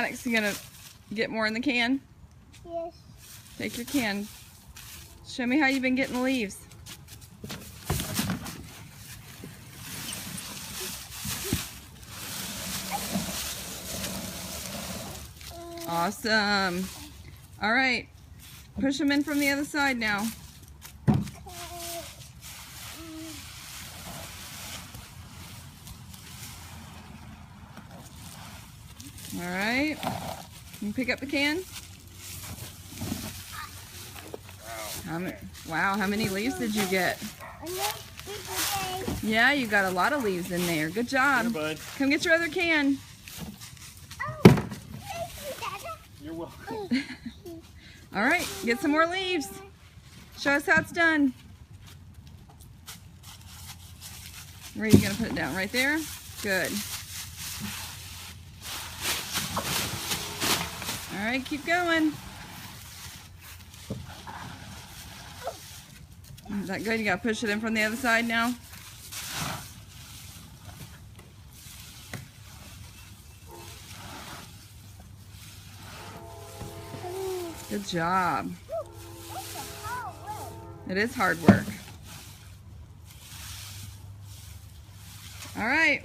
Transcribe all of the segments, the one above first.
Onyx, you gonna get more in the can? Yes. Take your can. Show me how you've been getting the leaves. Awesome. All right, push them in from the other side now. All right, you can pick up the can. Wow, how many leaves did you get? Yeah, you got a lot of leaves in there. Good job. Here, bud. Come get your other can. Oh, thank you, Dada. You're welcome. All right, get some more leaves. Show us how it's done. Where are you gonna put it down? Right there? Good. All right, keep going. Is that good? You gotta push it in from the other side now. Good job. It is hard work. All right.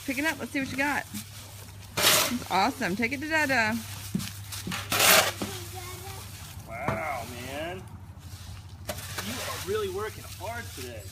Pick it up. Let's see what you got. That's awesome. Take it to Dada. Wow, man. You are really working hard today.